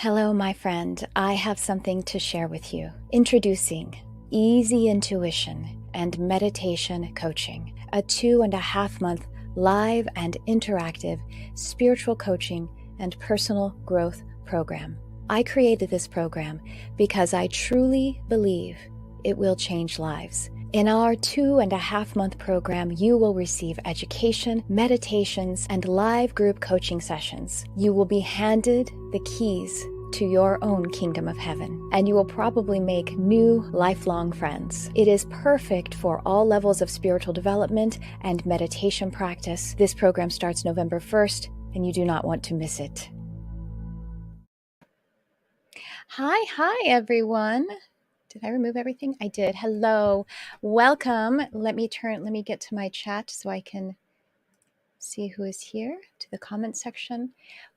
Hello, my friend. I have something to share with you. Introducing Easy Intuition and Meditation Coaching, a 2.5-month live and interactive spiritual coaching and personal growth program. I created this program because I truly believe it will change lives. In our 2.5-month program, you will receive education, meditations, and live group coaching sessions. You will be handed the keys to your own kingdom of heaven, and you will probably make new lifelong friends. It is perfect for all levels of spiritual development and meditation practice. This program starts November 1st, and you do not want to miss it. Hi, everyone. Did I remove everything? I did. Hello. Welcome. Let me get to my chat so I can see who is here to the comment section.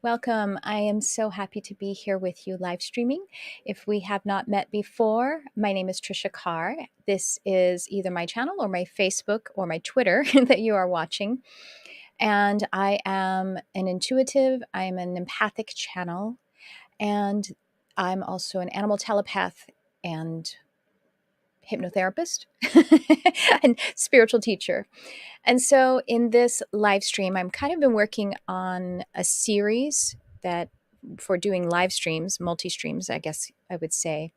Welcome. I am so happy to be here with you live streaming. If we have not met before, my name is Tricia Carr. This is either my channel or my Facebook or my Twitter that you are watching. And I am an intuitive, I am an empathic channel, and I'm also an animal telepath and hypnotherapist and spiritual teacher. And so in this live stream, I'm kind of been working on a series that for doing live streams, multi-streams, I guess I would say,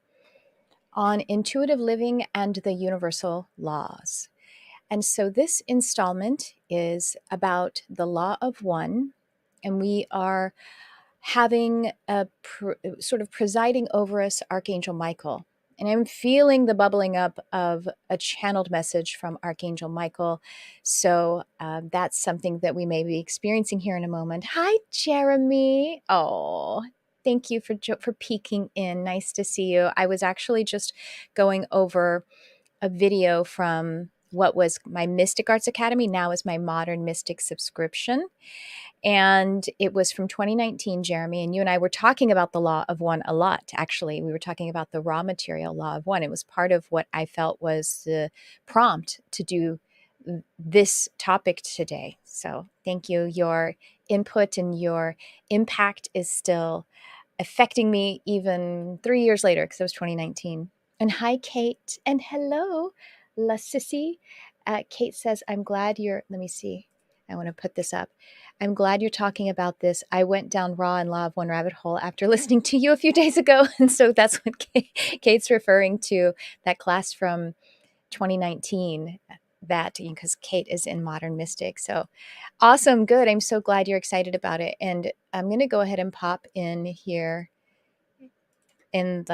on intuitive living and the universal laws. And so this installment is about the law of one, and we are having a sort of presiding over us Archangel Michael. And I'm feeling the bubbling up of a channeled message from Archangel Michael. So that's something that we may be experiencing here in a moment. Hi, Jeremy. Oh, thank you for peeking in. Nice to see you. I was actually just going over a video from what was my Mystic Arts Academy, now is my Modern Mystic subscription. And it was from 2019, Jeremy, and you and I were talking about the law of one a lot, actually. We were talking about the raw material law of one. It was part of what I felt was the prompt to do this topic today. So thank you. Your input and your impact is still affecting me even 3 years later, because it was 2019. And hi, Kate. And hello, La Sissy. Kate says, I'm glad you're, let me see. I want to put this up. I'm glad you're talking about this. I went down raw and law of one rabbit hole after listening to you a few days ago. And so that's what Kate's referring to, that class from 2019, that because Kate is in Modern Mystic. So awesome. Good. I'm so glad you're excited about it. And I'm going to go ahead and pop in here in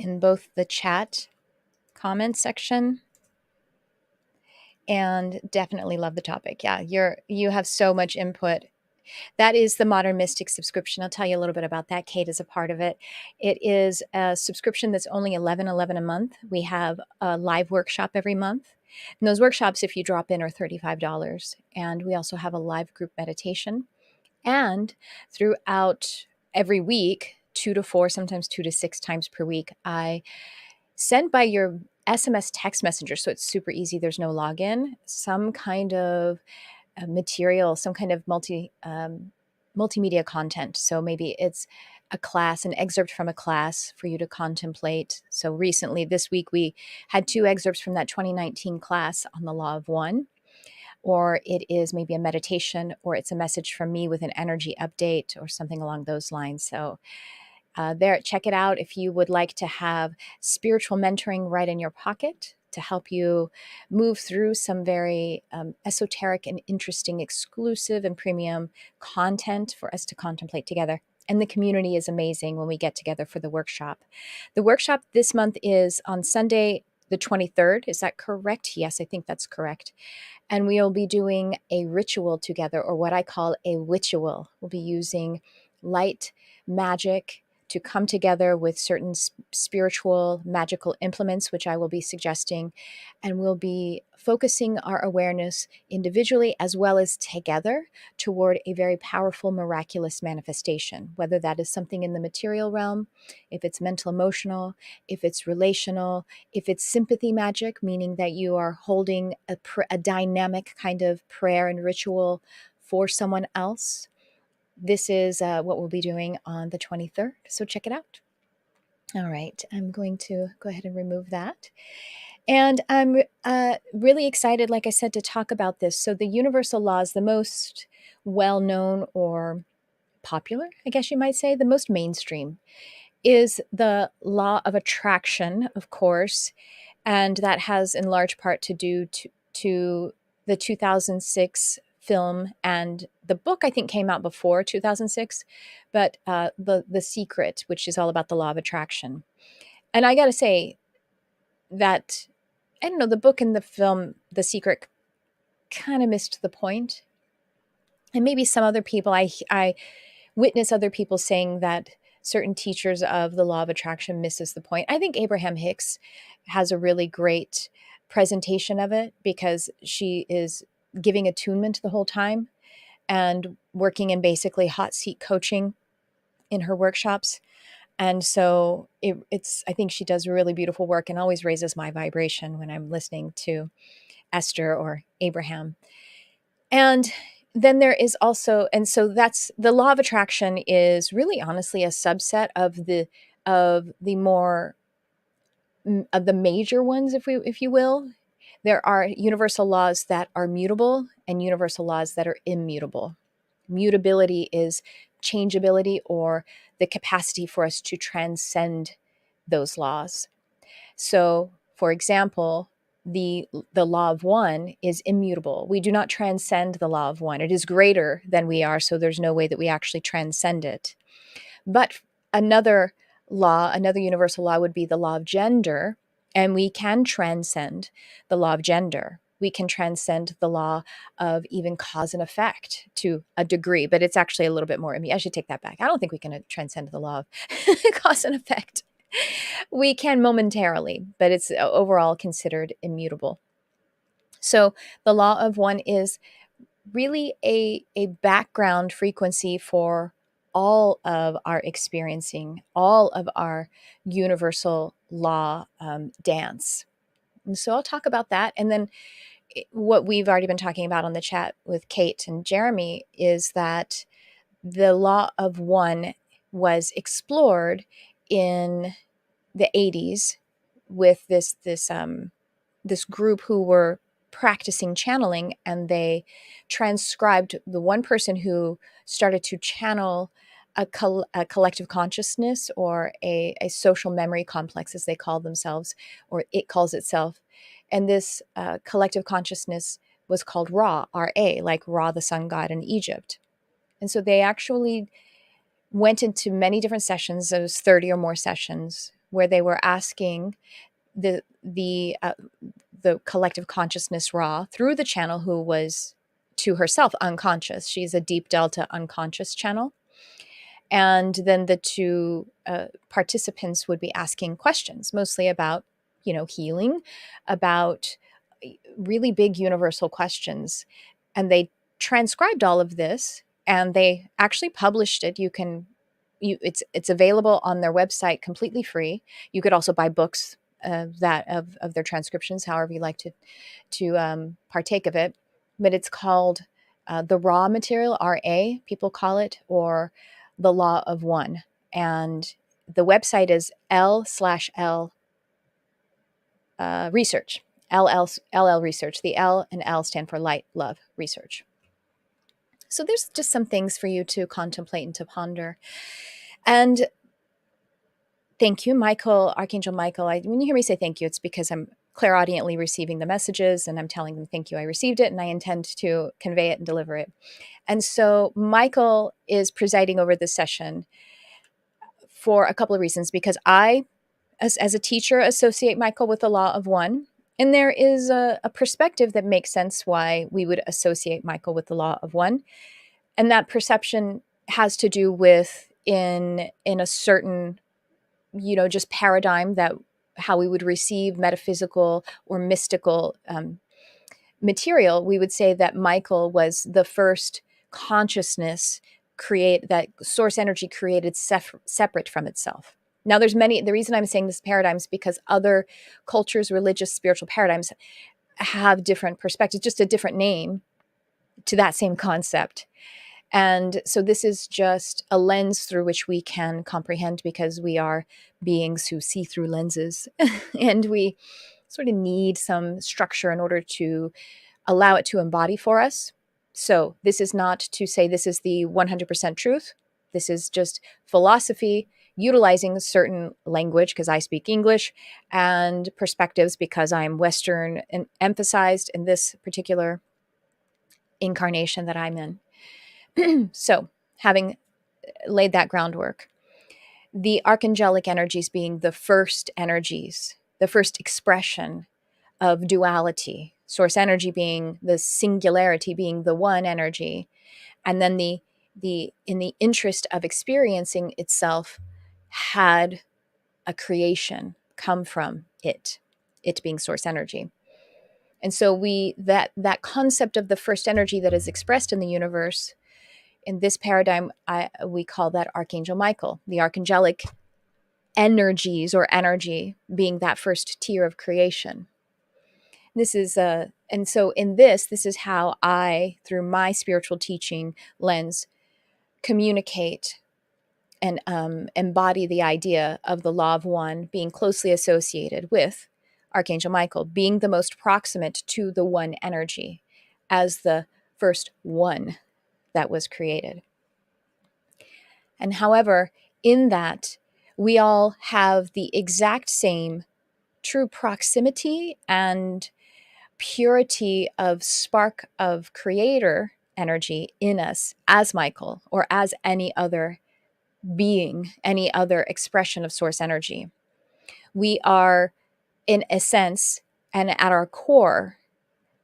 both the chat comment section, and definitely love the topic. Yeah, you have so much input. That is the Modern Mystic subscription. I'll tell you a little bit about that. Kate is a part of it. It is a subscription that's only $11.11 a month. We have a live workshop every month. And those workshops, if you drop in, are $35. And we also have a live group meditation. And throughout every week, 2 to 4, sometimes 2 to 6 times per week, I send by your SMS text messenger. So it's super easy. There's no login, some kind of material, some kind of multimedia content. So maybe it's a class, an excerpt from a class for you to contemplate. So recently, this week, we had 2 excerpts from that 2019 class on the law of one. Or it is maybe a meditation, or it's a message from me with an energy update or something along those lines. So there, check it out if you would like to have spiritual mentoring right in your pocket to help you move through some very esoteric and interesting, exclusive and premium content for us to contemplate together. And the community is amazing when we get together for the workshop. The workshop this month is on Sunday, the 23rd. Is that correct? Yes, I think that's correct. And we'll be doing a ritual together, or what I call a witchual. We'll be using light magic to come together with certain spiritual magical implements, which I will be suggesting, and we'll be focusing our awareness individually as well as together toward a very powerful, miraculous manifestation, whether that is something in the material realm, if it's mental, emotional, if it's relational, if it's sympathy magic, meaning that you are holding a dynamic kind of prayer and ritual for someone else, this is what we'll be doing on the 23rd. So check it out. All right, I'm going to go ahead and remove that. And I'm really excited, like I said, to talk about this. So the universal laws, the most well-known or popular, I guess you might say, the most mainstream, is the law of attraction, of course. And that has in large part to do to the 2006 film, and the book I think came out before 2006, but the Secret, which is all about the law of attraction. And I got to say that, I don't know, the book and the film, The Secret, kind of missed the point. And maybe some other people, I witness other people saying that certain teachers of the law of attraction misses the point. I think Abraham Hicks has a really great presentation of it because she is giving attunement the whole time and working in basically hot seat coaching in her workshops. And so it's, I think she does really beautiful work and always raises my vibration when I'm listening to Esther or Abraham. And then there is also, and so that's the law of attraction is really honestly a subset of the more of the major ones, if you will. There are universal laws that are mutable and universal laws that are immutable. Mutability is changeability or the capacity for us to transcend those laws. So, for example, the law of one is immutable. We do not transcend the law of one. It is greater than we are, so there's no way that we actually transcend it. But another law, another universal law would be the law of gender, and we can transcend the law of gender. We can transcend the law of even cause and effect to a degree, but it's actually a little bit more. I mean, I should take that back. I don't think we can transcend the law of cause and effect. We can momentarily, but it's overall considered immutable. So the law of one is really a background frequency for all of our experiencing, all of our universal law dance. And so I'll talk about that. And then what we've already been talking about on the chat with Kate and Jeremy is that the law of one was explored in the 80s with this group who were practicing channeling, and they transcribed the one person who started to channel a collective consciousness or a social memory complex, as they call themselves, or it calls itself. And this collective consciousness was called Ra, R-A, like Ra, the sun god in Egypt. And so they actually went into many different sessions. There was 30 or more sessions where they were asking the collective consciousness Ra through the channel, who was to herself unconscious. She's a deep delta unconscious channel. And then the two participants would be asking questions, mostly about, healing, about really big universal questions. And they transcribed all of this and they actually published it. It's available on their website completely free. You could also buy books of their transcriptions, however you like to partake of it. But it's called the Raw Material, RA, people call it, or the Law of One. And the website is L/L research, LL research. The L and L stand for light, love, research. So there's just some things for you to contemplate and to ponder. And thank you, Michael, Archangel Michael. When you hear me say thank you, it's because I'm clairaudiently receiving the messages and I'm telling them, thank you, I received it, and I intend to convey it and deliver it. And so Michael is presiding over this session for a couple of reasons, because I, as a teacher, associate Michael with the law of one. And there is a perspective that makes sense why we would associate Michael with the law of one. And that perception has to do with in a certain, just paradigm, that how we would receive metaphysical or mystical material. We would say that Michael was the first consciousness that source energy created separate from itself. Now, the reason I'm saying this paradigm is because other cultures, religious, spiritual paradigms have different perspectives, just a different name to that same concept. And so this is just a lens through which we can comprehend, because we are beings who see through lenses and we sort of need some structure in order to allow it to embody for us. So this is not to say this is the 100% truth. This is just philosophy utilizing certain language, because I speak English, and perspectives because I'm Western and emphasized in this particular incarnation that I'm in. So having laid that groundwork, the archangelic energies being the first energies, the first expression of duality, source energy being the singularity, being the one energy, and then the in the interest of experiencing itself, had a creation come from it being source energy. And so that concept of the first energy that is expressed in the universe, in this paradigm, we call that Archangel Michael, the archangelic energies or energy being that first tier of creation. This is and so in this is how I, through my spiritual teaching lens, communicate and embody the idea of the law of one being closely associated with Archangel Michael being the most proximate to the one energy as the first one that was created. And however, in that, we all have the exact same true proximity and purity of spark of creator energy in us as Michael, or as any other being, any other expression of source energy. We are, in a sense, and at our core,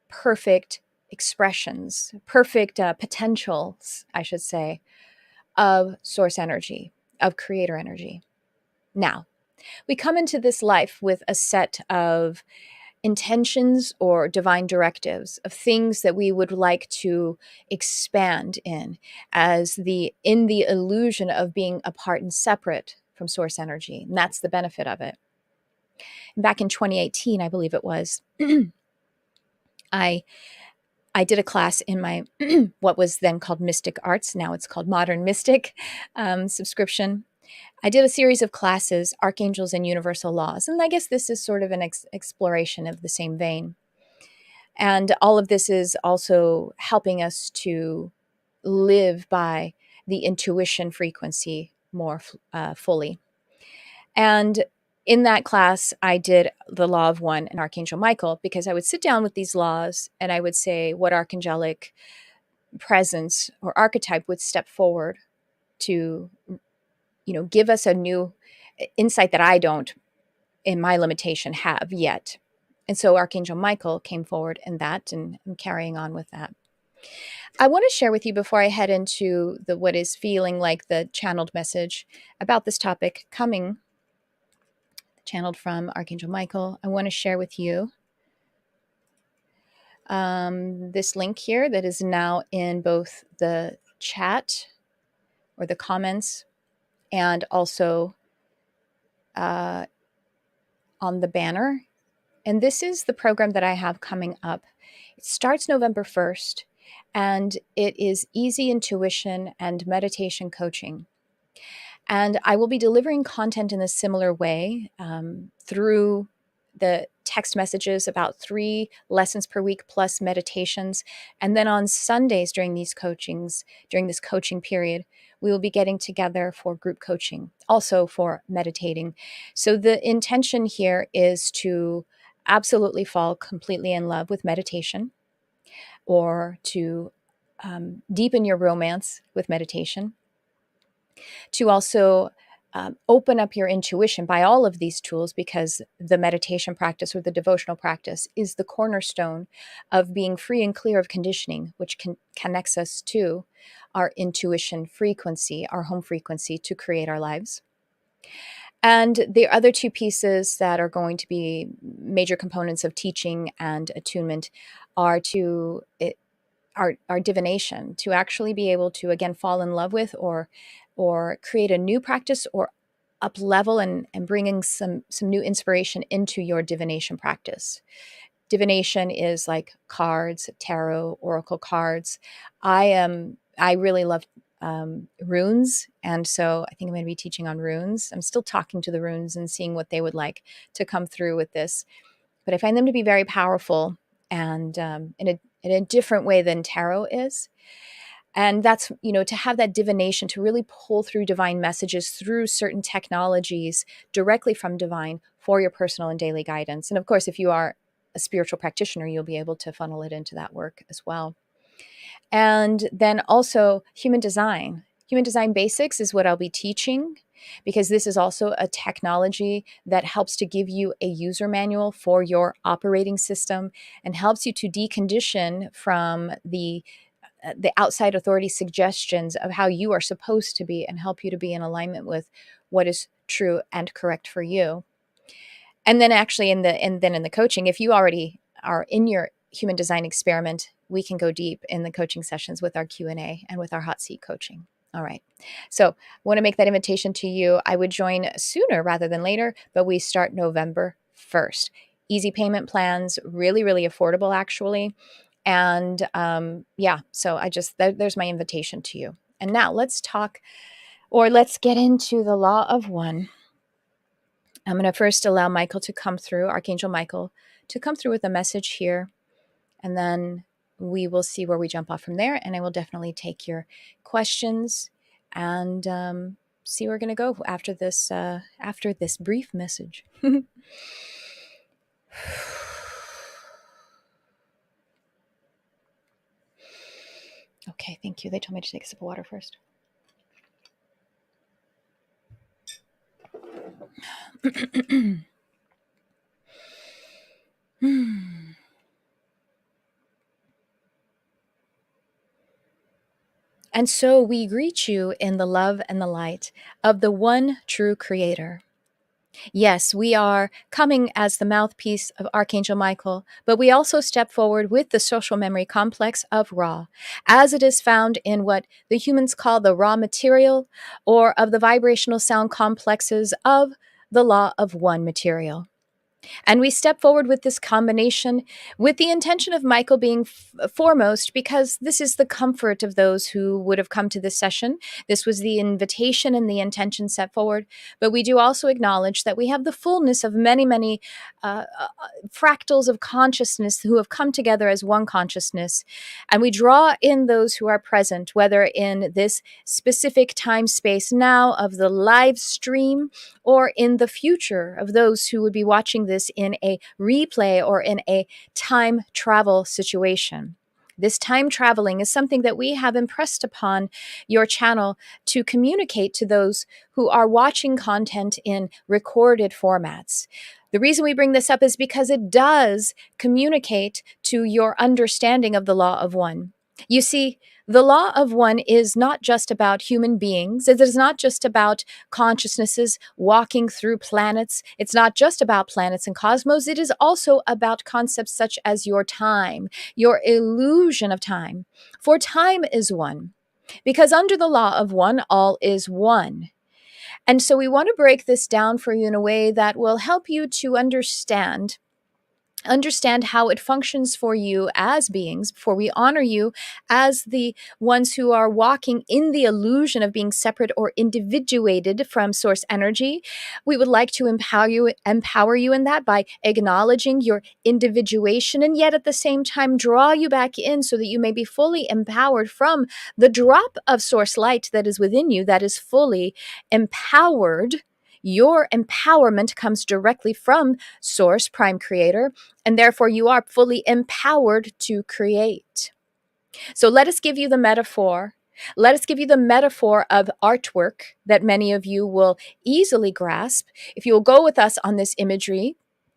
perfect expressions, perfect potentials, I should say, of source energy, of creator energy. Now, we come into this life with a set of intentions or divine directives of things that we would like to expand in the illusion of being apart and separate from source energy. And that's the benefit of it. Back in 2018, I believe it was, I did a class in my what was then called Mystic Arts, now it's called Modern Mystic subscription. I did a series of classes, Archangels and Universal Laws, and I guess this is sort of an exploration of the same vein. And all of this is also helping us to live by the intuition frequency more fully. And in that class, I did the Law of One and Archangel Michael, because I would sit down with these laws and I would say what archangelic presence or archetype would step forward to, give us a new insight that I don't, in my limitation, have yet. And so Archangel Michael came forward in that, and I'm carrying on with that. I want to share with you, before I head into what is feeling like the channeled message about this topic coming, channeled from Archangel Michael, I want to share with you this link here that is now in both the chat or the comments, and also on the banner. And this is the program that I have coming up. It starts November 1st, and it is easy intuition and meditation coaching. And I will be delivering content in a similar way through the text messages, about 3 lessons per week plus meditations. And then on Sundays during this coaching period, we will be getting together for group coaching, also for meditating. So the intention here is to absolutely fall completely in love with meditation, or to deepen your romance with meditation, to also open up your intuition by all of these tools, because the meditation practice or the devotional practice is the cornerstone of being free and clear of conditioning, which connects us to our intuition frequency, our home frequency, to create our lives. And the other 2 pieces that are going to be major components of teaching and attunement are our divination, to actually be able to, again, fall in love with or create a new practice, or up level and bringing some new inspiration into your divination practice. Divination is like cards, tarot, oracle cards. I am I really love runes. And so I think I'm going to be teaching on runes. I'm still talking to the runes and seeing what they would like to come through with this. But I find them to be very powerful and in a different way than tarot is. And that's, to have that divination, to really pull through divine messages through certain technologies directly from divine for your personal and daily guidance. And of course, if you are a spiritual practitioner, you'll be able to funnel it into that work as well. And then also human design. Human design basics is what I'll be teaching, because this is also a technology that helps to give you a user manual for your operating system and helps you to decondition from the outside authority suggestions of how you are supposed to be and help you to be in alignment with what is true and correct for you. And then actually in the coaching, if you already are in your human design experiment, we can go deep in the coaching sessions with our Q&A and with our hot seat coaching. All right. So I want to make that invitation to you. I would join sooner rather than later, but we start November 1st. Easy payment plans, really, really affordable actually. And so there's my invitation to you. And now let's get into the law of one. I'm going to first allow Michael to come through, Archangel Michael, to come through with a message here. And then we will see where we jump off from there. And I will definitely take your questions and see where we're going to go after this brief message. Okay, thank you. They told me to take a sip of water first. And so we greet you in the love and the light of the one true Creator. Yes, we are coming as the mouthpiece of Archangel Michael, but we also step forward with the social memory complex of Ra, as it is found in what the humans call the raw material, or of the vibrational sound complexes of the law of one material. And we step forward with this combination with the intention of Michael being foremost, because this is the comfort of those who would have come to this session. This was the invitation and the intention set forward. But we do also acknowledge that we have the fullness of many, many fractals of consciousness who have come together as one consciousness. And we draw in those who are present, whether in this specific time space now of the live stream or in the future of those who would be watching this in a replay or in a time travel situation. This time traveling is something that we have impressed upon your channel to communicate to those who are watching content in recorded formats. The reason we bring this up is because it does communicate to your understanding of the law of one. You see, the law of one is not just about human beings. It is not just about consciousnesses walking through planets. It's not just about planets and cosmos. It is also about concepts such as your time, your illusion of time. For time is one, because under the law of one, all is one. And so we want to break this down for you in a way that will help you to understand how it functions for you as beings, before we honor you as the ones who are walking in the illusion of being separate or individuated from source energy. We would like to empower you in that by acknowledging your individuation, and yet at the same time draw you back in so that you may be fully empowered from the drop of source light that is within you, that is fully empowered. Your empowerment comes directly from Source, Prime Creator, and therefore you are fully empowered to create. So let us give you the metaphor. Let us give you the metaphor of artwork that many of you will easily grasp. If you will go with us on this imagery,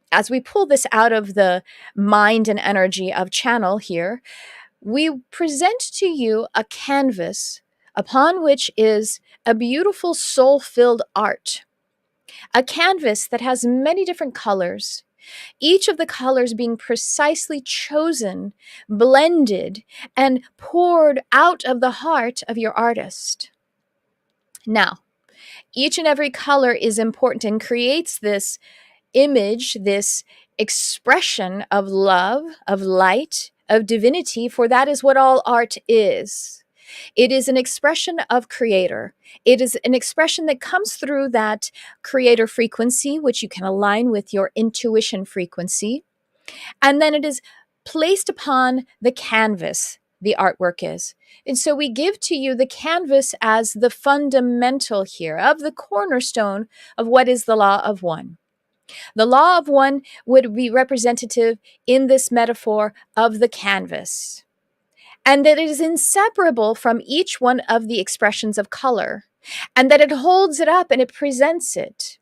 as we pull this out of the mind and energy of channel here, we present to you a canvas upon which is a beautiful soul-filled art. A canvas that has many different colors, each of the colors being precisely chosen, blended, and poured out of the heart of your artist. Now, each and every color is important and creates this image, this expression of love, of light, of divinity, for that is what all art is. It is an expression of creator. It is an expression that comes through that creator frequency, which you can align with your intuition frequency. And then it is placed upon the canvas, the artwork is. And so we give to you the canvas as the fundamental here of the cornerstone of what is the law of one. The law of one would be representative in this metaphor of the canvas, and that it is inseparable from each one of the expressions of color, and that it holds it up and it presents it.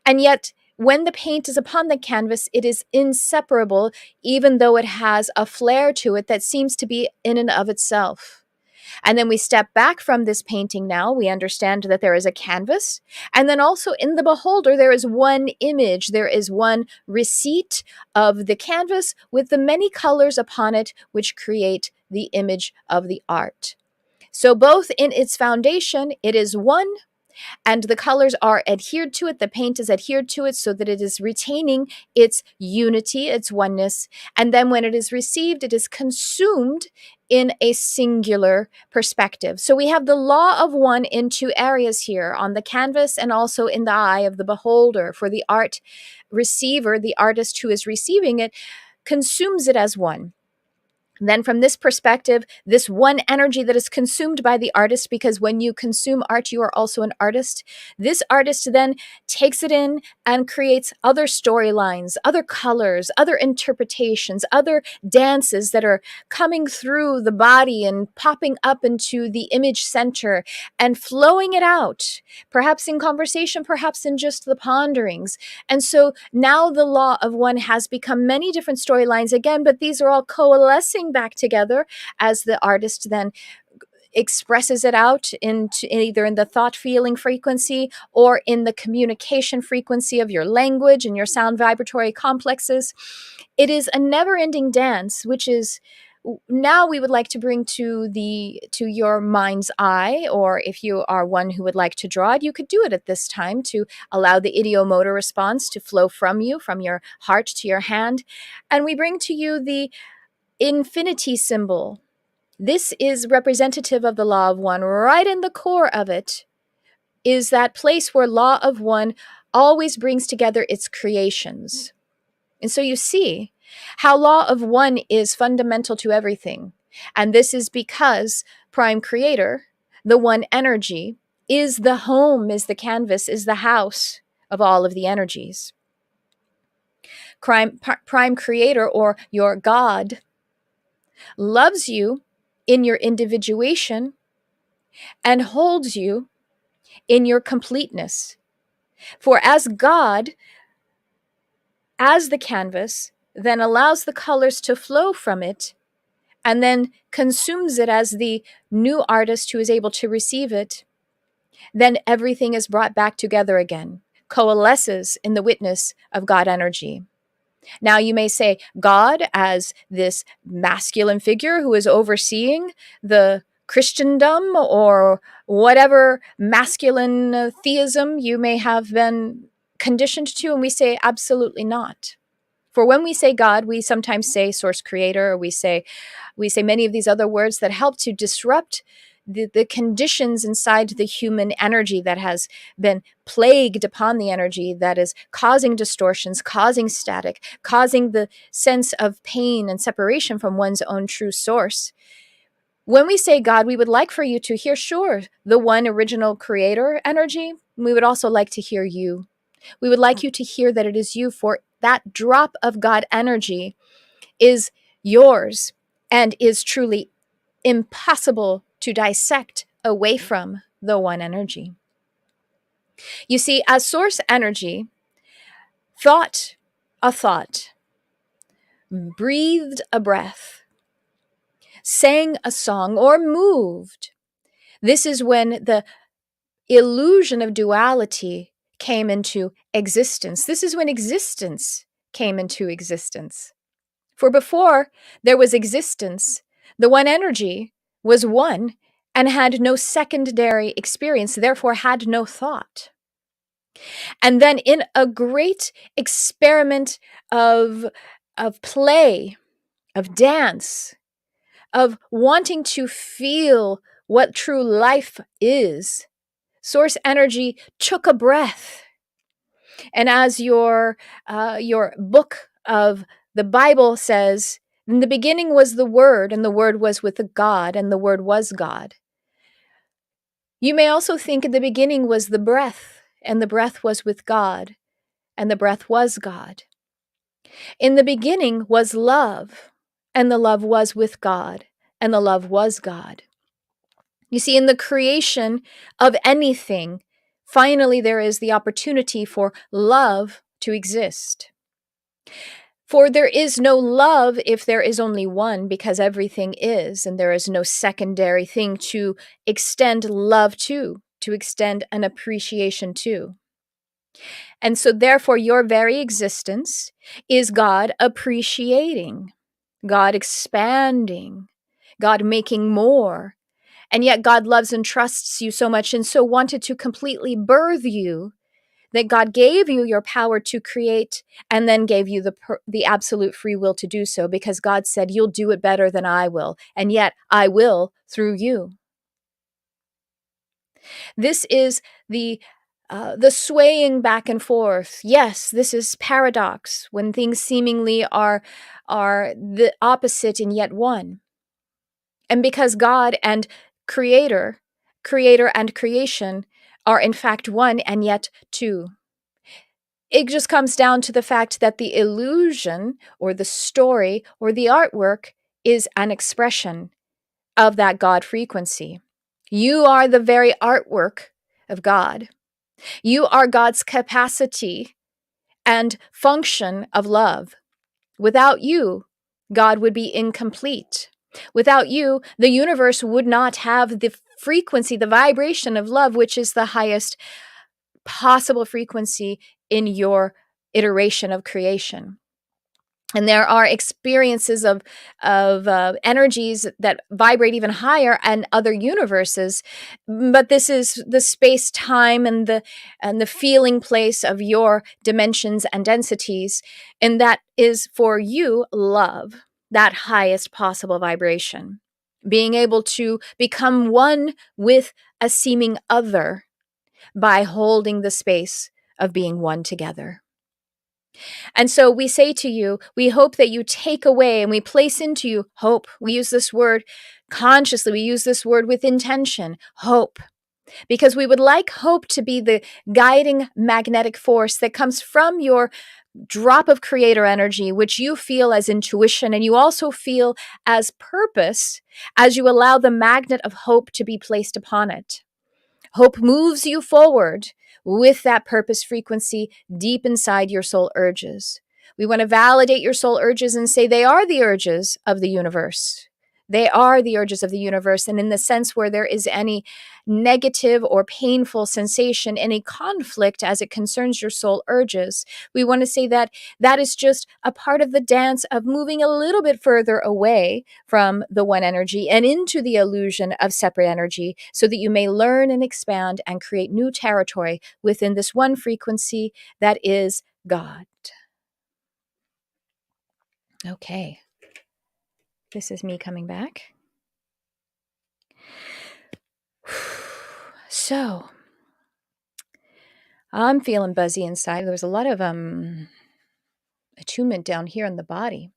And yet, when the paint is upon the canvas, it is inseparable, even though it has a flair to it that seems to be in and of itself. And then we step back from this painting now. We understand that there is a canvas. And then also in the beholder, there is one image. There is one receipt of the canvas with the many colors upon it, which create the image of the art. So both in its foundation, it is one, and the colors are adhered to it, the paint is adhered to it so that it is retaining its unity, its oneness. And then when it is received, it is consumed in a singular perspective. So we have the law of one in two areas here, on the canvas and also in the eye of the beholder. For the art receiver, the artist who is receiving it, consumes it as one. Then from this perspective, this one energy that is consumed by the artist, because when you consume art, you are also an artist. This artist then takes it in and creates other storylines, other colors, other interpretations, other dances that are coming through the body and popping up into the image center and flowing it out, perhaps in conversation, perhaps in just the ponderings. And so now the law of one has become many different storylines again, but these are all coalescing back together as the artist then expresses it out into either in the thought feeling frequency or in the communication frequency of your language and your sound vibratory complexes. It is a never-ending dance, which is now we would like to bring to your mind's eye, or if you are one who would like to draw it, you could do it at this time to allow the ideomotor response to flow from you, from your heart to your hand. And we bring to you the infinity symbol. This is representative of the law of one. Right in the core of it is that place where law of one always brings together its creations. And so you see how law of one is fundamental to everything. And this is because prime creator, the one energy, is the home, is the canvas, is the house of all of the energies. Prime creator, or your God, loves you in your individuation and holds you in your completeness. For as God, as the canvas, then allows the colors to flow from it and then consumes it as the new artist who is able to receive it, then everything is brought back together again, coalesces in the witness of God energy. Now you may say God as this masculine figure who is overseeing the Christendom or whatever masculine theism you may have been conditioned to, and we say absolutely not. For when we say God, we sometimes say source creator, or we say many of these other words that help to disrupt the conditions inside the human energy that has been plagued upon the energy, that is causing distortions, causing static, causing the sense of pain and separation from one's own true source. When we say God, we would like for you to hear, sure, the one original creator energy. We would also like to hear you. We would like you to hear that it is you, for that drop of God energy is yours and is truly impossible to dissect away from the one energy. You see, as source energy, thought a thought, breathed a breath, sang a song, or moved. This is when the illusion of duality came into existence. This is when existence came into existence. For before there was existence, the one energy was one and had no secondary experience, therefore had no thought. And then in a great experiment of play, of dance, of wanting to feel what true life is, source energy took a breath. And as your book of the Bible says, in the beginning was the Word, and the Word was with God, and the Word was God. You may also think in the beginning was the breath, and the breath was with God, and the breath was God. In the beginning was love, and the love was with God, and the love was God. You see, in the creation of anything, finally there is the opportunity for love to exist. For there is no love if there is only one, because everything is, and there is no secondary thing to extend love to extend an appreciation to. And so therefore your very existence is God appreciating, God expanding, God making more. And yet God loves and trusts you so much and so wanted to completely birth you that God gave you your power to create and then gave you the absolute free will to do so, because God said, you'll do it better than I will. And yet I will through you. This is the swaying back and forth. Yes, this is paradox, when things seemingly are the opposite and yet one. And because God and creator and creation are in fact one and yet two. It just comes down to the fact that the illusion or the story or the artwork is an expression of that God frequency. You are the very artwork of God. You are God's capacity and function of love. Without you, God would be incomplete. Without you, the universe would not have the frequency, the vibration of love, which is the highest possible frequency in your iteration of creation. And there are experiences of energies that vibrate even higher and other universes, but this is the space, time, and the feeling place of your dimensions and densities, and that is for you love, that highest possible vibration, being able to become one with a seeming other by holding the space of being one together. And so we say to you, we hope that you take away and we place into you hope. We use this word consciously. We use this word with intention, hope, because we would like hope to be the guiding magnetic force that comes from your drop of creator energy, which you feel as intuition and you also feel as purpose as you allow the magnet of hope to be placed upon it. Hope moves you forward with that purpose frequency deep inside your soul urges. We want to validate your soul urges and say they are the urges of the universe. They are the urges of the universe. And in the sense where there is any negative or painful sensation, any conflict as it concerns your soul urges, we want to say that that is just a part of the dance of moving a little bit further away from the one energy and into the illusion of separate energy, so that you may learn and expand and create new territory within this one frequency that is God. Okay. This is me coming back. So, I'm feeling buzzy inside. There's a lot of attunement down here in the body.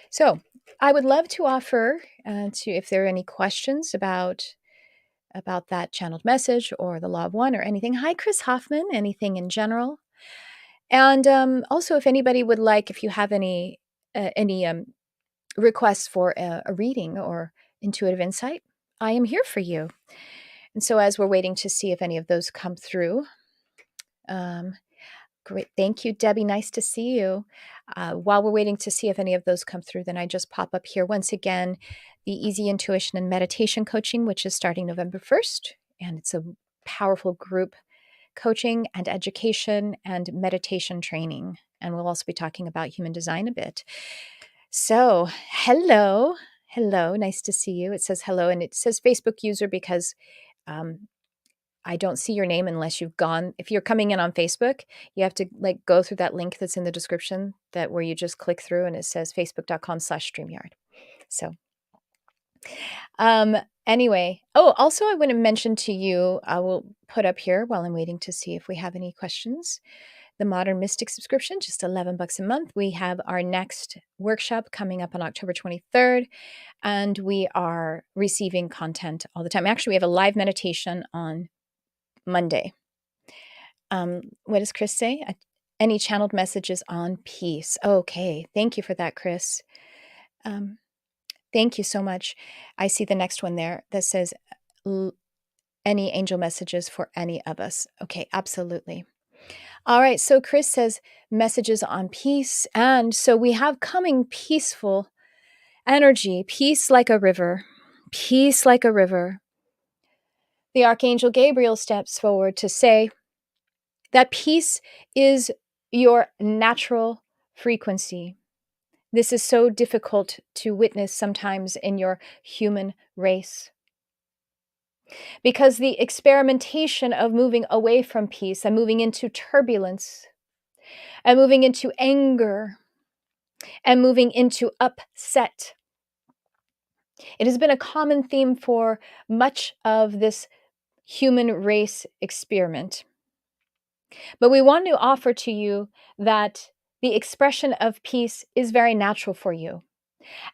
So, I would love to offer to, if there are any questions about that channeled message or the Law of One or anything. Hi, Chris Hoffman. Anything in general, and also if anybody would like, if you have any requests for a reading or intuitive insight, I am here for you. And so as we're waiting to see if any of those come through, great. Thank you, Debbie. Nice to see you. While we're waiting to see if any of those come through, then I just pop up here once again, the Easy Intuition and Meditation Coaching, which is starting November 1st. And it's a powerful group coaching and education and meditation training. And we'll also be talking about human design a bit. So, hello. Hello. Nice to see you. It says hello, and it says Facebook user because I don't see your name unless you've gone. If you're coming in on Facebook, you have to go through that link that's in the description, that where you just click through and it says facebook.com/StreamYard. So Anyway, also I want to mention to you, I will put up here while I'm waiting to see if we have any questions. The Modern Mystic subscription, just $11 a month. We have our next workshop coming up on October 23rd, and we are receiving content all the time. Actually, we have a live meditation on Monday. What does Chris say? Any channeled messages on peace? Okay, thank you for that, Chris. Thank you so much. I see the next one there that says, any angel messages for any of us. Okay, absolutely. All right, so Chris says messages on peace. And so we have coming peaceful energy, peace like a river, peace like a river. The Archangel Gabriel steps forward to say that peace is your natural frequency. This is so difficult to witness sometimes in your human race, because the experimentation of moving away from peace and moving into turbulence and moving into anger and moving into upset, it has been a common theme for much of this human race experiment. But we want to offer to you that the expression of peace is very natural for you.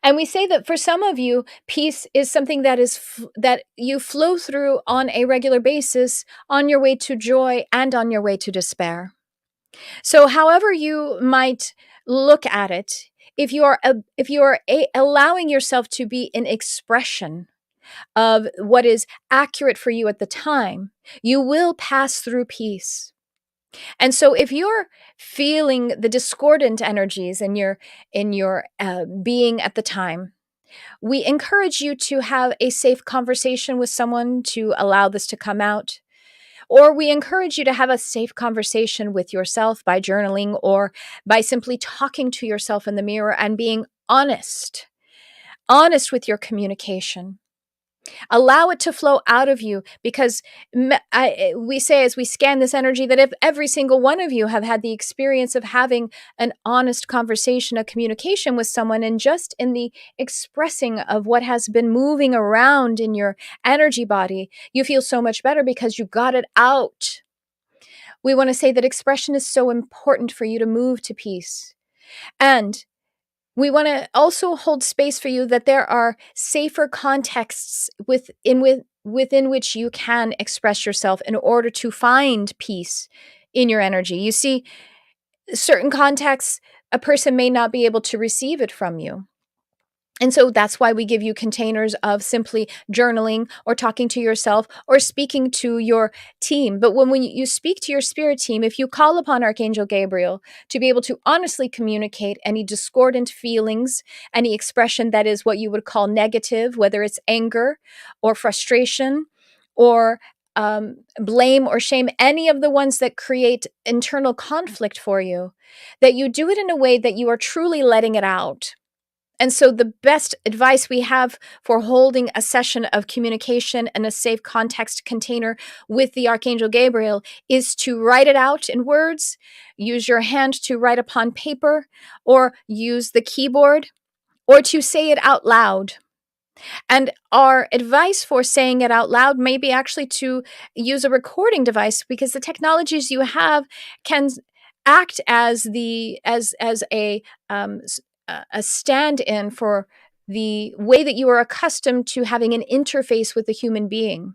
And we say that for some of you, peace is something that that you flow through on a regular basis, on your way to joy and on your way to despair. So however you might look at it, if you are allowing yourself to be an expression of what is accurate for you at the time, you will pass through peace. And so if you're feeling the discordant energies in your being at the time, we encourage you to have a safe conversation with someone to allow this to come out. Or we encourage you to have a safe conversation with yourself by journaling or by simply talking to yourself in the mirror and being honest with your communication. Allow it to flow out of you, because we say as we scan this energy that if every single one of you have had the experience of having an honest conversation, a communication with someone, and just in the expressing of what has been moving around in your energy body, you feel so much better because you got it out. We want to say that expression is so important for you to move to peace. And we want to also hold space for you that there are safer contexts within which you can express yourself in order to find peace in your energy. You see, certain contexts, a person may not be able to receive it from you. And so that's why we give you containers of simply journaling or talking to yourself or speaking to your team. But when you speak to your spirit team, if you call upon Archangel Gabriel to be able to honestly communicate any discordant feelings, any expression that is what you would call negative, whether it's anger or frustration or blame or shame, any of the ones that create internal conflict for you, that you do it in a way that you are truly letting it out. And so the best advice we have for holding a session of communication in a safe context container with the Archangel Gabriel is to write it out in words, use your hand to write upon paper, or use the keyboard, or to say it out loud. And our advice for saying it out loud may be actually to use a recording device, because the technologies you have can act as a stand-in for the way that you are accustomed to having an interface with a human being.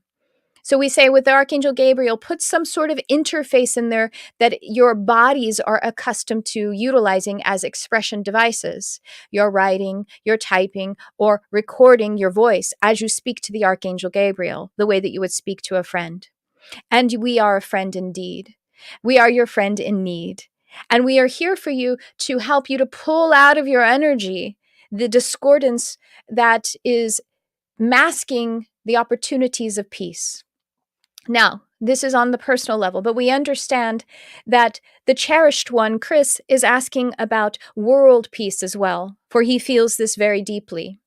So we say with the Archangel Gabriel, put some sort of interface in there that your bodies are accustomed to utilizing as expression devices. You're writing, you're typing, or recording your voice as you speak to the Archangel Gabriel, the way that you would speak to a friend. And we are a friend indeed. We are your friend in need. And we are here for you to help you to pull out of your energy the discordance that is masking the opportunities of peace. Now, this is on the personal level, but we understand that the cherished one, Chris, is asking about world peace as well, for he feels this very deeply.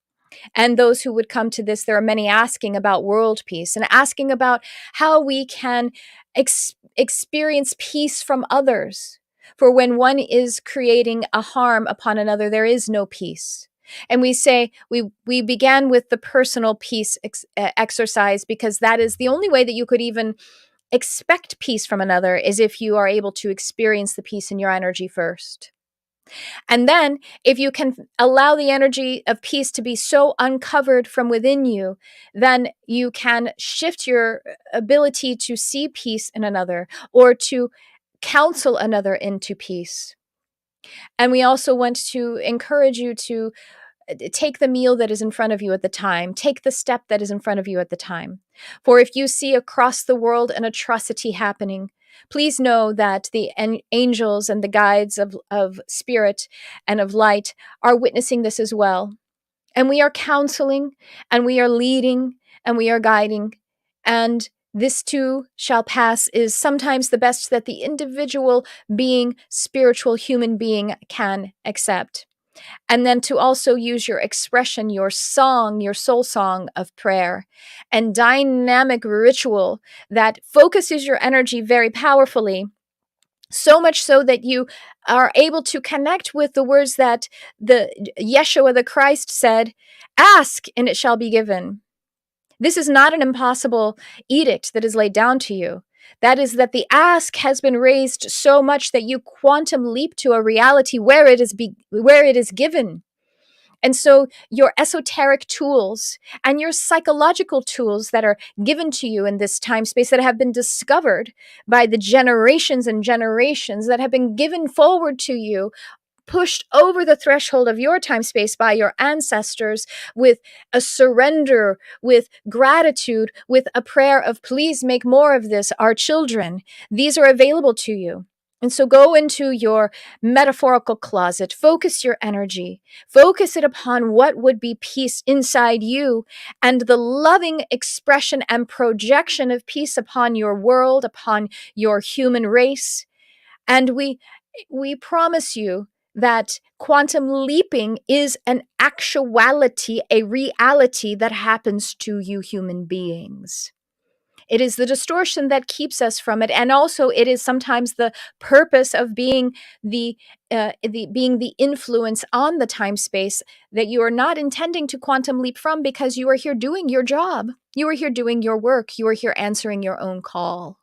And those who would come to this, there are many asking about world peace and asking about how we can experience peace from others. For when one is creating a harm upon another, there is no peace. And we say we began with the personal peace exercise, because that is the only way that you could even expect peace from another, is if you are able to experience the peace in your energy first. And then, if you can allow the energy of peace to be so uncovered from within you, then you can shift your ability to see peace in another, or to counsel another into peace. And we also want to encourage you to take the meal that is in front of you at the time. Take the step that is in front of you at the time. For if you see across the world an atrocity happening, please know that the angels and the guides of spirit and of light are witnessing this as well. And we are counseling, and we are leading, and we are guiding. And this too shall pass is sometimes the best that the individual being, spiritual human being, can accept. And then to also use your expression, your song, your soul song of prayer and dynamic ritual that focuses your energy very powerfully, so much so that you are able to connect with the words that the Yeshua the Christ said, "Ask and it shall be given." This is not an impossible edict that is laid down to you. That is that the ask has been raised so much that you quantum leap to a reality where it is given. And so your esoteric tools and your psychological tools that are given to you in this time space, that have been discovered by the generations and generations that have been given forward to you, pushed over the threshold of your time space by your ancestors, with a surrender, with gratitude, with a prayer of, please make more of this, our children. These are available to you. And so go into your metaphorical closet, focus your energy, focus it upon what would be peace inside you, and the loving expression and projection of peace upon your world, upon your human race. And we promise you that quantum leaping is an actuality, a reality that happens to you human beings. It is the distortion that keeps us from it, and also it is sometimes the purpose of being being the influence on the time space that you are not intending to quantum leap from, because you are here doing your job, you are here doing your work, you are here answering your own call.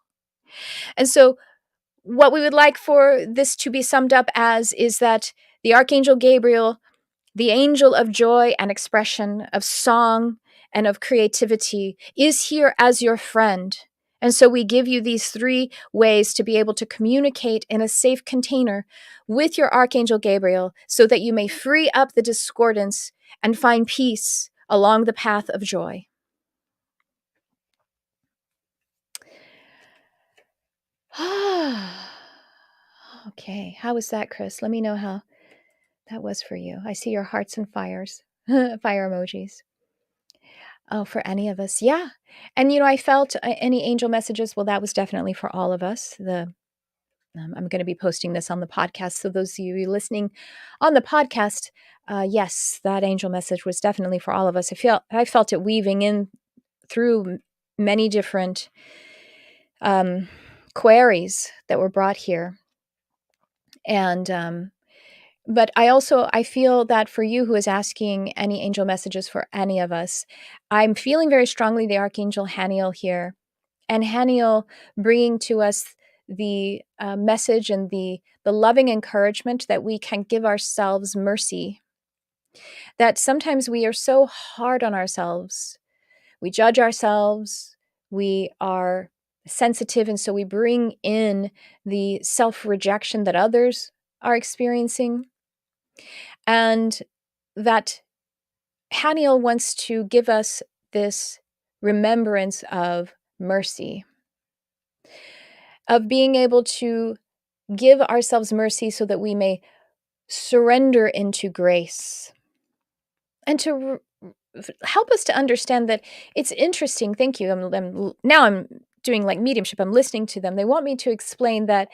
And so, what we would like for this to be summed up as is that the Archangel Gabriel, the angel of joy and expression, of song and of creativity, is here as your friend. And so we give you these 3 ways to be able to communicate in a safe container with your Archangel Gabriel, so that you may free up the discordance and find peace along the path of joy. Okay, how was that, Chris? Let me know how that was for you. I see your hearts and fires, fire emojis. Oh, for any of us. Yeah. And, I felt any angel messages. Well, that was definitely for all of us. I'm going to be posting this on the podcast. So those of you listening on the podcast, yes, that angel message was definitely for all of us. I felt it weaving in through many different queries that were brought here. And, but I feel that for you who is asking any angel messages for any of us, I'm feeling very strongly the Archangel Haniel here. And Haniel bringing to us the message and the loving encouragement that we can give ourselves mercy. That sometimes we are so hard on ourselves. We judge ourselves. We are sensitive. And so we bring in the self-rejection that others are experiencing. And that Haniel wants to give us this remembrance of mercy, of being able to give ourselves mercy so that we may surrender into grace, and to help us to understand that it's interesting. Thank you. Now I'm doing like mediumship. I'm listening to them. They want me to explain that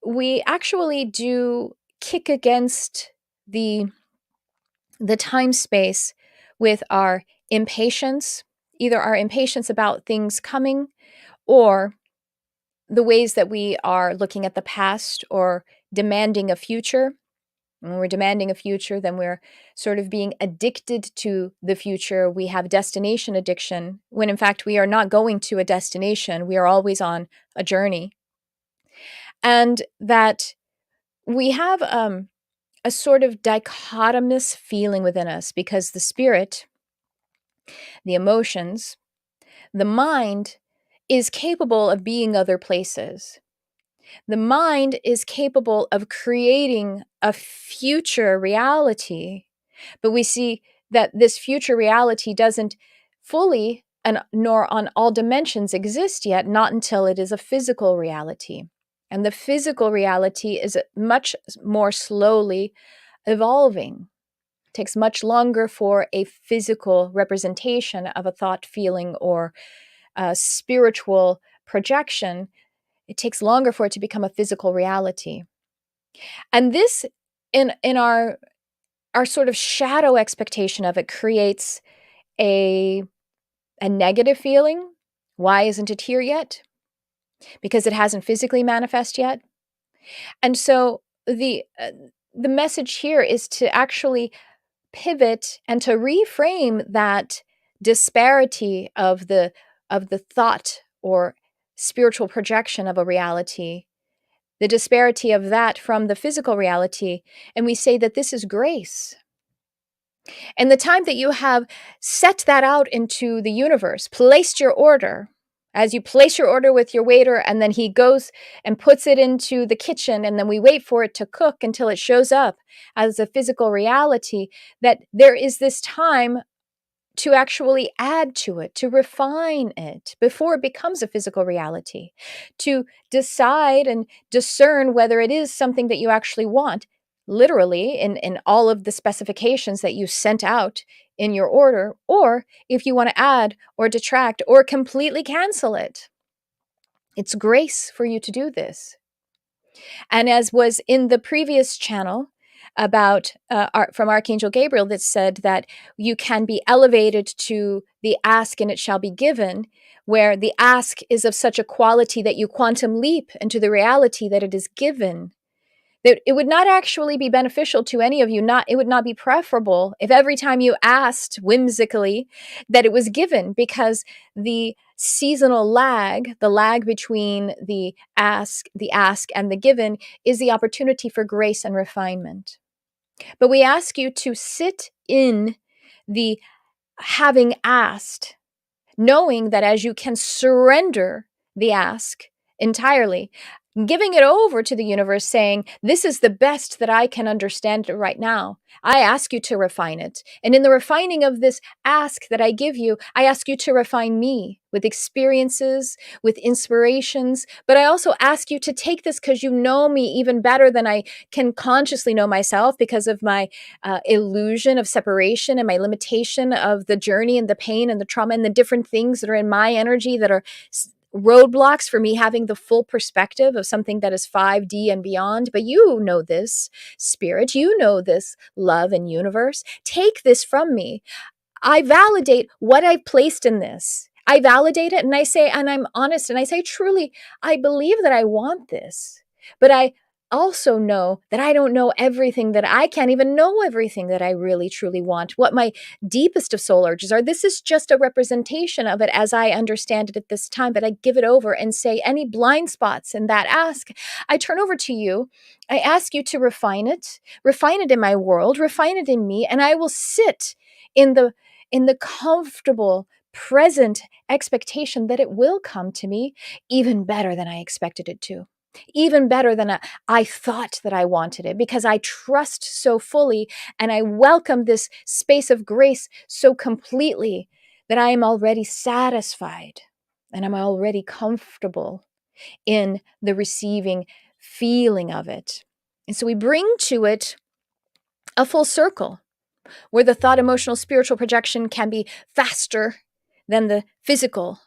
we actually do kick against the time space with our impatience, either our impatience about things coming, or the ways that we are looking at the past or demanding a future. When we're demanding a future, then we're sort of being addicted to the future. We have destination addiction, when in fact we are not going to a destination. We are always on a journey. And that we have a sort of dichotomous feeling within us, because the spirit, the emotions, the mind is capable of being other places. The mind is capable of creating a future reality, but we see that this future reality doesn't fully and nor on all dimensions exist yet, not until it is a physical reality. And the physical reality is much more slowly evolving. It takes much longer for a physical representation of a thought, feeling, or a spiritual projection. It takes longer for it to become a physical reality. And this, in our sort of shadow expectation of it, creates a negative feeling. Why isn't it here yet? Because it hasn't physically manifest yet. And so the message here is to actually pivot and to reframe that disparity of the thought or spiritual projection of a reality, the disparity of that from the physical reality, and we say that this is grace. And the time that you have set that out into the universe, placed your order, as you place your order with your waiter, and then he goes and puts it into the kitchen, and then we wait for it to cook until it shows up as a physical reality, that there is this time to actually add to it, to refine it before it becomes a physical reality, to decide and discern whether it is something that you actually want, literally in all of the specifications that you sent out in your order, or if you want to add or detract or completely cancel it. It's grace for you to do this. And as was in the previous channel about from Archangel Gabriel, that said that you can be elevated to the ask and it shall be given, where the ask is of such a quality that you quantum leap into the reality that it is given. That it would not actually be beneficial to any of you, it would not be preferable if every time you asked whimsically that it was given, because the seasonal lag, the lag between the ask and the given, is the opportunity for grace and refinement. But we ask you to sit in the having asked, knowing that as you can surrender the ask entirely, giving it over to the universe, saying, this is the best that I can understand right now. I ask you to refine it. And in the refining of this ask that I give you, I ask you to refine me with experiences, with inspirations. But I also ask you to take this because you know me even better than I can consciously know myself, because of my illusion of separation and my limitation of the journey and the pain and the trauma and the different things that are in my energy that are roadblocks for me having the full perspective of something that is 5D and beyond. But you know this, spirit, you know this, love and universe. Take this from me. I validate what I've placed in this. I validate it, and I say, and I'm honest, and I say, truly, I believe that I want this. But I also know that I don't know everything, that I can't even know everything that I really truly want, what my deepest of soul urges are. This is just a representation of it as I understand it at this time, but I give it over and say, any blind spots in that ask, I turn over to you. I ask you to refine it in my world, refine it in me, and I will sit in the comfortable present expectation that it will come to me even better than I expected it to. Even better than I thought that I wanted it, because I trust so fully and I welcome this space of grace so completely that I am already satisfied and I'm already comfortable in the receiving feeling of it. And so we bring to it a full circle where the thought, emotional, spiritual projection can be faster than the physical.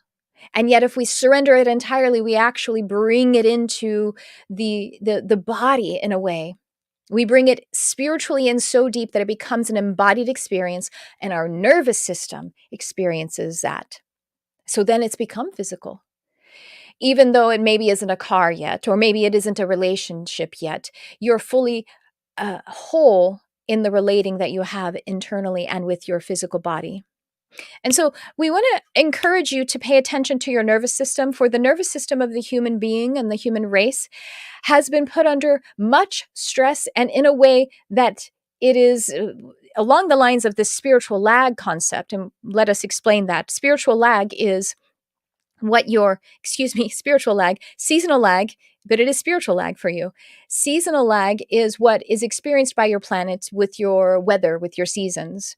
And yet, if we surrender it entirely, we actually bring it into the body in a way. We bring it spiritually in so deep that it becomes an embodied experience, and our nervous system experiences that. So then it's become physical. Even though it maybe isn't a car yet, or maybe it isn't a relationship yet, you're fully whole in the relating that you have internally and with your physical body. And so we want to encourage you to pay attention to your nervous system, for the nervous system of the human being and the human race has been put under much stress, and in a way that it is along the lines of this spiritual lag concept. And let us explain that. Spiritual lag is what your, spiritual lag, seasonal lag, but it is spiritual lag for you. Seasonal lag is what is experienced by your planet with your weather, with your seasons.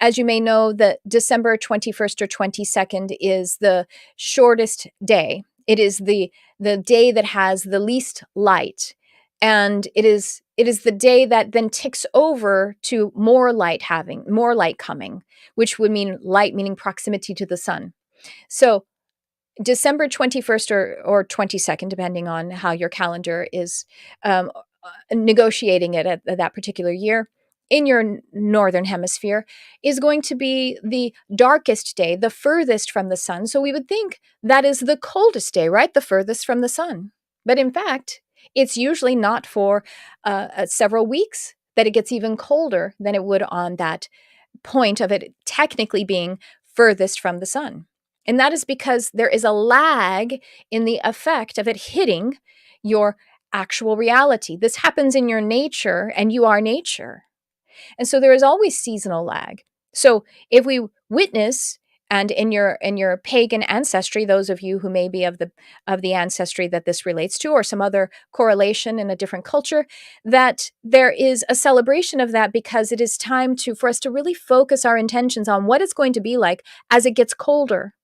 As you may know, the December 21st or 22nd is the shortest day. It is the day that has the least light. And it is the day that then ticks over to more light coming, which would mean light meaning proximity to the sun. So December 21st or 22nd, depending on how your calendar is negotiating it at that particular year in your northern hemisphere, is going to be the darkest day, the furthest from the sun. So we would think that is the coldest day, right? The furthest from the sun. But in fact, it's usually not for several weeks that it gets even colder than it would on that point of it technically being furthest from the sun. And that is because there is a lag in the effect of it hitting your actual reality. This happens in your nature, and you are nature. And so there is always seasonal lag. So if we witness, and in your pagan ancestry, those of you who may be of the ancestry that this relates to, or some other correlation in a different culture, that there is a celebration of that, because it is time for us to really focus our intentions on what it's going to be like as it gets colder.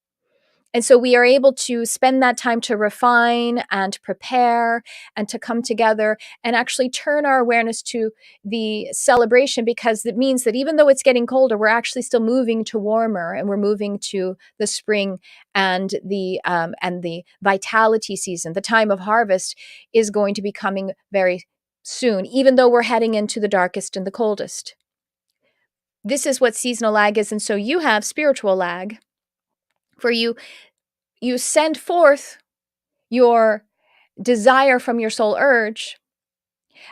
And so we are able to spend that time to refine and prepare and to come together and actually turn our awareness to the celebration, because it means that even though it's getting colder, we're actually still moving to warmer, and we're moving to the spring and the vitality season. The time of harvest is going to be coming very soon, even though we're heading into the darkest and the coldest. This is what seasonal lag is. And so you have spiritual lag. For you send forth your desire from your soul urge.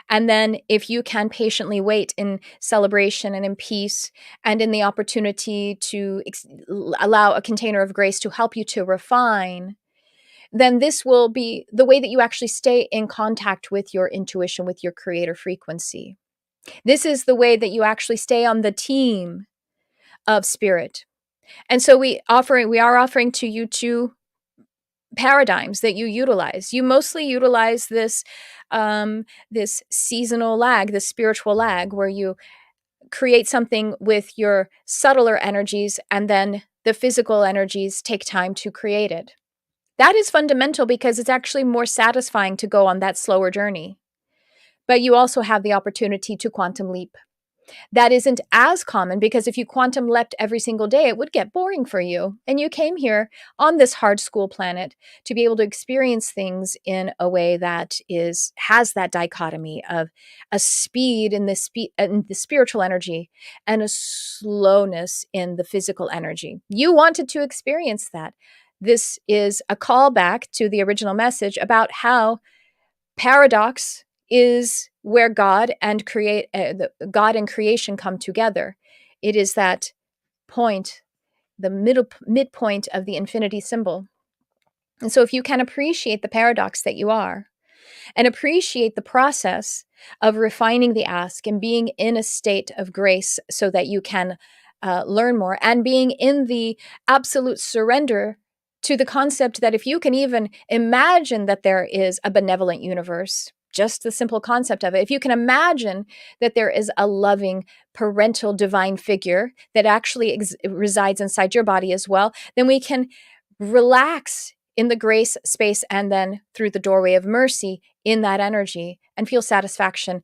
And then if you can patiently wait in celebration and in peace and in the opportunity to allow a container of grace to help you to refine, then this will be the way that you actually stay in contact with your intuition, with your creator frequency. This is the way that you actually stay on the team of spirit. And so we are offering to you two paradigms that you utilize. You mostly utilize this seasonal lag, this spiritual lag, where you create something with your subtler energies, and then the physical energies take time to create it. That is fundamental, because it's actually more satisfying to go on that slower journey. But you also have the opportunity to quantum leap. That isn't as common, because if you quantum leapt every single day, it would get boring for you. And you came here on this hard school planet to be able to experience things in a way that has that dichotomy of a speed in the spiritual energy and a slowness in the physical energy. You wanted to experience that. This is a callback to the original message about how paradox is where God and God and creation come together. It is that point, the midpoint of the infinity symbol. And so if you can appreciate the paradox that you are, and appreciate the process of refining the ask and being in a state of grace so that you can learn more, and being in the absolute surrender to the concept that if you can even imagine that there is a benevolent universe, just the simple concept of it, if you can imagine that there is a loving parental divine figure that actually resides inside your body as well, then we can relax in the grace space, and then through the doorway of mercy in that energy, and feel satisfaction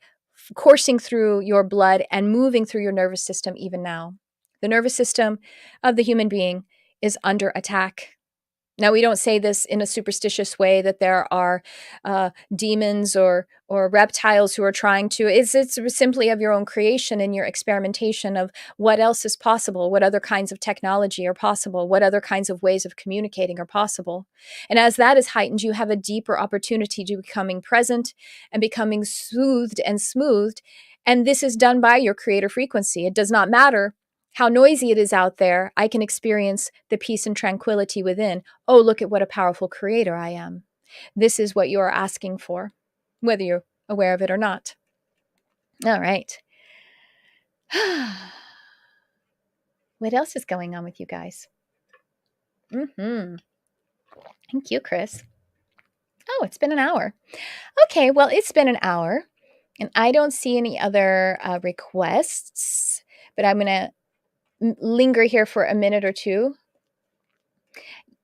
coursing through your blood and moving through your nervous system even now. The nervous system of the human being is under attack. Now, we don't say this in a superstitious way that there are demons or reptiles who are trying to. It's simply of your own creation and your experimentation of what else is possible, what other kinds of technology are possible, what other kinds of ways of communicating are possible. And as that is heightened, you have a deeper opportunity to becoming present and becoming soothed and smoothed And this is done by your creator frequency. It does not matter how noisy it is out there. I can experience the peace and tranquility within. Oh, look at what a powerful creator I am. This is what you're asking for, whether you're aware of it or not. All right. What else is going on with you guys? Thank you, Chris. Oh, it's been an hour. Okay, well, it's been an hour, and I don't see any other requests, but I'm going to linger here for a minute or two.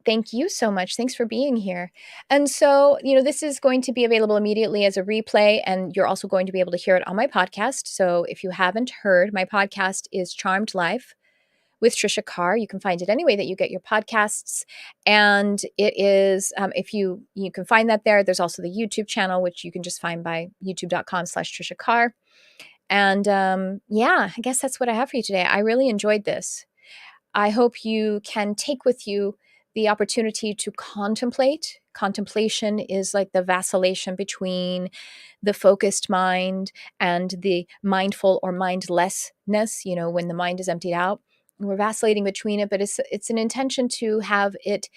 Thank you so much. Thanks for being here. And so, this is going to be available immediately as a replay, and you're also going to be able to hear it on my podcast. So if you haven't heard, my podcast is Charmed Life with Tricia Carr. You can find it any way that you get your podcasts. And it is, if you can find that there. There's also the YouTube channel, which you can just find by youtube.com/Tricia Carr. And I guess that's what I have for you today. I really enjoyed this. I hope you can take with you the opportunity to contemplate. Contemplation is like the vacillation between the focused mind and the mindful or mindlessness, when the mind is emptied out. We're vacillating between it, but it's an intention to have it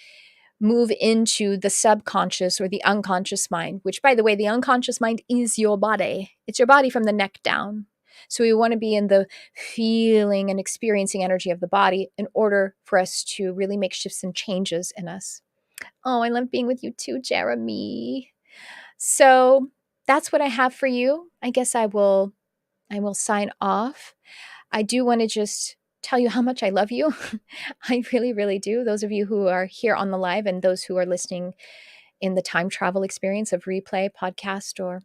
move into the subconscious or the unconscious mind, which, by the way, the unconscious mind is your body. It's your body from the neck down. So we want to be in the feeling and experiencing energy of the body in order for us to really make shifts and changes in us. Oh, I love being with you too, Jeremy. So that's what I have for you. I guess I will sign off. I do want to just tell you how much I love you. I really, really do. Those of you who are here on the live and those who are listening in the time travel experience of replay, podcast, or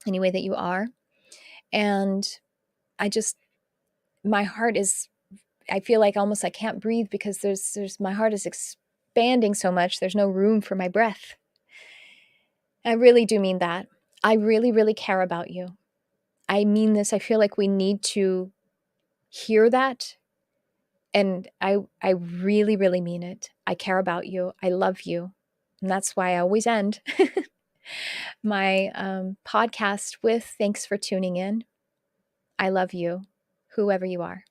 any way that you are. And my heart is, I feel like almost I can't breathe because my heart is expanding so much. There's no room for my breath. I really do mean that. I really, really care about you. I mean this. I feel like we need to hear that. And I really, really mean it. I care about you. I love you. And that's why I always end my podcast with thanks for tuning in. I love you, whoever you are.